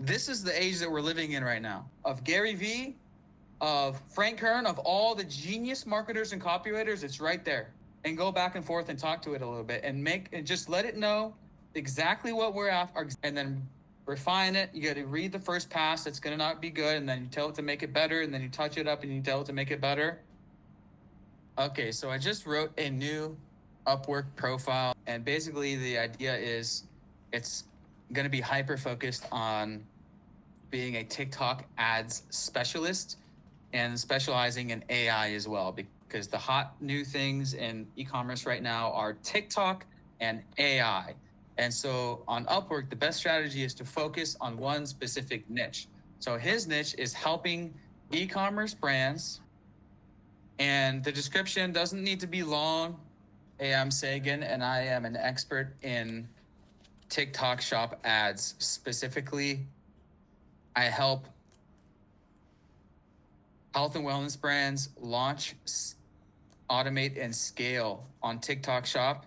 This is the age that we're living in right now, of Gary Vee, of Frank Kern, of all the genius marketers and copywriters. It's right there. And go back and forth and talk to it a little bit and just let it know exactly what we're after, and then refine it. You got to read the first pass. It's going to not be good. And then you tell it to make it better. And then you touch it up and you tell it to make it better. Okay, so I just wrote a new UpWork profile. And basically the idea is it's going to be hyper focused on being a TikTok ads specialist and specializing in AI as well, because the hot new things in e-commerce right now are TikTok and AI. And so on Upwork, the best strategy is to focus on one specific niche. So his niche is helping e-commerce brands, and the description doesn't need to be long. Hey, I'm Sagan, and I am an expert in TikTok shop ads. Specifically, I help health and wellness brands launch, automate, and scale on TikTok shop.